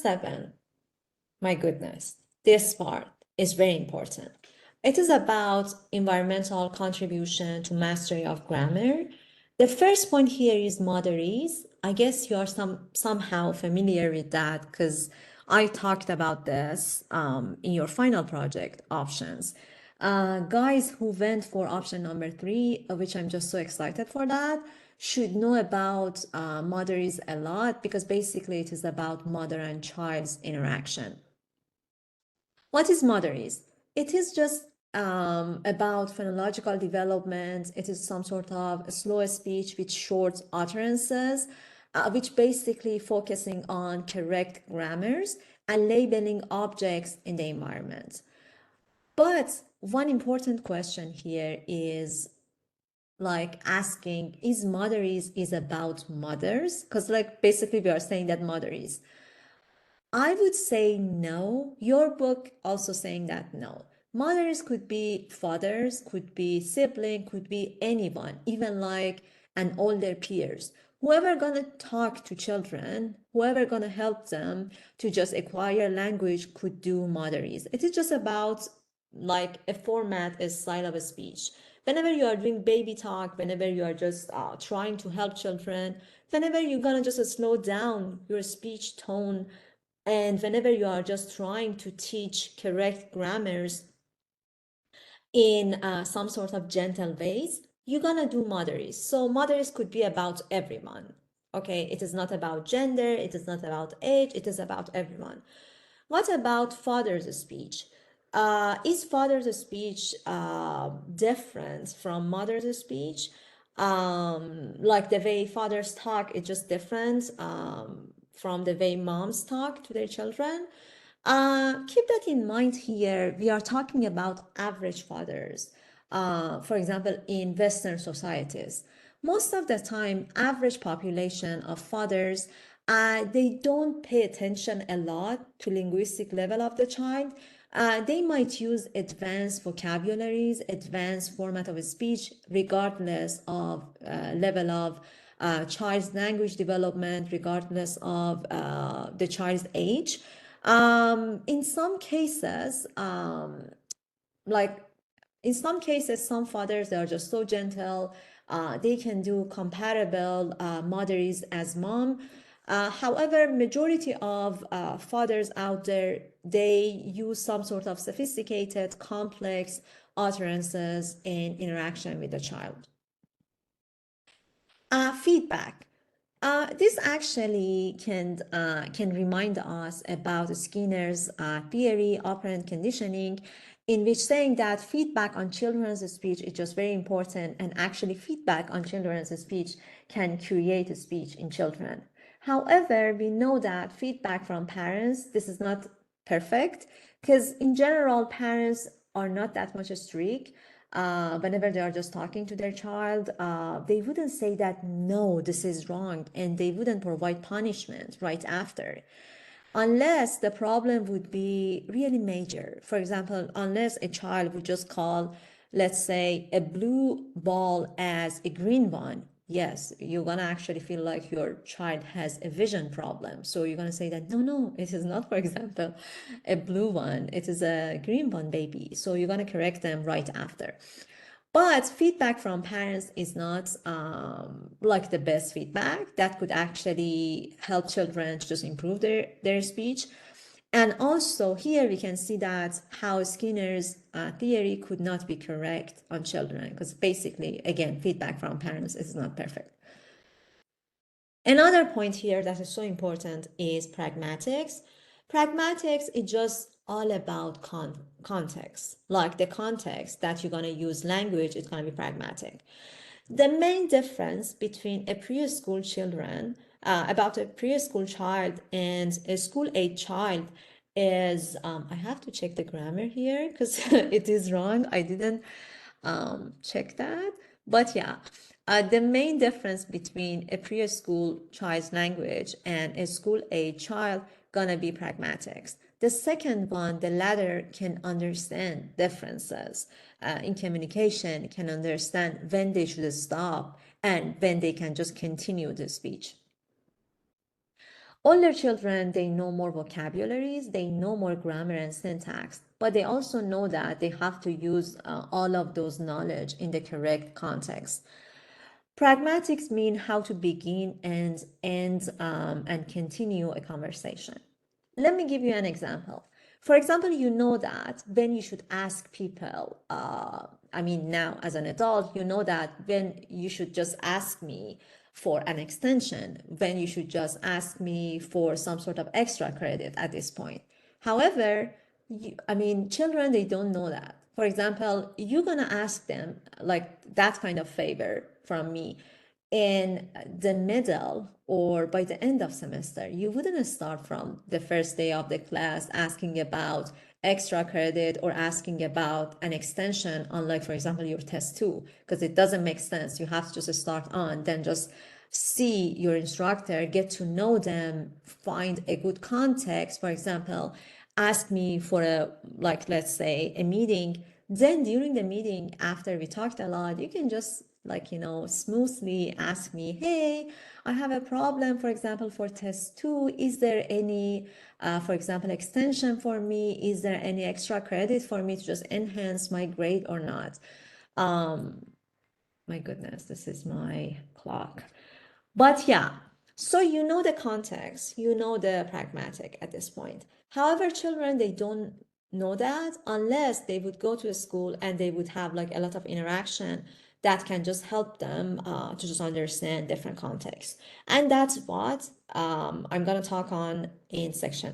7. My goodness, this part is very important. It is about environmental contribution to mastery of grammar. The first point here is Motherese. I guess you are somehow familiar with that because I talked about this in your final project options. Guys who went for option number 3, which I'm just so excited for that, should know about Motherese a lot because basically it is about mother and child's interaction. What is Motherese? It is just about phonological development. It is some sort of slow speech with short utterances, which basically focusing on correct grammars and labeling objects in the environment. But one important question here is like asking, is Motherese is about mothers? Because like basically we are saying that Motherese. I would say no. Your book also saying that no. Mothers could be fathers, could be sibling, could be anyone, even like an older peers. Whoever gonna talk to children, whoever gonna help them to just acquire language could do Mothers. It is just about like a format, a style of a speech. Whenever you are doing baby talk, whenever you are just trying to help children, whenever you're gonna just slow down your speech tone, and whenever you are just trying to teach correct grammars in some sort of gentle ways, you're gonna do Motherese. So Motherese could be about everyone. Okay, it is not about gender, it is not about age, it is about everyone. What about father's speech? Is father's speech different from mother's speech? Like the way fathers talk is just different from the way moms talk to their children. Keep that in mind here. We are talking about average fathers. For example, in Western societies, most of the time, average population of fathers, they don't pay attention a lot to linguistic level of the child. They might use advanced vocabularies, advanced format of speech, regardless of level of child's language development, regardless of the child's age. In some cases, like in some cases, some fathers they are just so gentle. They can do comparable mothers as mom. However, majority of fathers out there they use some sort of sophisticated, complex utterances in interaction with the child. Feedback. This actually can remind us about Skinner's theory, operant conditioning, in which saying that feedback on children's speech is just very important, and actually feedback on children's speech can create a speech in children. However, we know that feedback from parents, this is not perfect because in general, parents are not that much strict. Whenever they are just talking to their child, they wouldn't say that, no, this is wrong, and they wouldn't provide punishment right after. Unless the problem would be really major. For example, unless a child would just call, let's say, a blue ball as a green one, yes, you're gonna actually feel like your child has a vision problem. So you're gonna say that, no, no, it is not, for example, a blue one, it is a green one, baby. So you're gonna correct them right after. But feedback from parents is not like the best feedback that could actually help children to just improve their speech. And also here we can see that how Skinner's theory could not be correct on children because basically, again, feedback from parents is not perfect. Another point here that is so important is pragmatics. Pragmatics is just all about context. Like the context that you're going to use language is going to be pragmatic. The main difference between a preschool children, about a preschool child and a school age child is, I have to check the grammar here because it is wrong. I didn't check that. But yeah, the main difference between a preschool child's language and a school age child gonna be pragmatics. The second one, the latter can understand differences in communication, can understand when they should stop and when they can just continue the speech. Older children, they know more vocabularies, they know more grammar and syntax, but they also know that they have to use all of those knowledge in the correct context. Pragmatics mean how to begin and end and continue a conversation. Let me give you an example. For example, you know that when you should ask people, now as an adult, you know that when you should just ask me for an extension, when you should just ask me for some sort of extra credit at this point. However, children, they don't know that. For example, you're gonna ask them like that kind of favor from me in the middle or by the end of semester. You wouldn't start from the first day of the class asking about extra credit or asking about an extension on, like, for example, your test two, because it doesn't make sense. You have to just start on, then just see your instructor, get to know them, find a good context. For example, ask me for a, like, let's say a meeting. Then during the meeting, after we talked a lot, you can just, like, smoothly ask me, hey, I have a problem, for example, for test two. Is there any, for example, extension for me? Is there any extra credit for me to just enhance my grade or not? My goodness, this is my clock. But yeah, so you know the context, you know the pragmatic at this point. However, children, they don't know that unless they would go to a school and they would have like a lot of interaction that can just help them to just understand different contexts. And that's what I'm going to talk on in section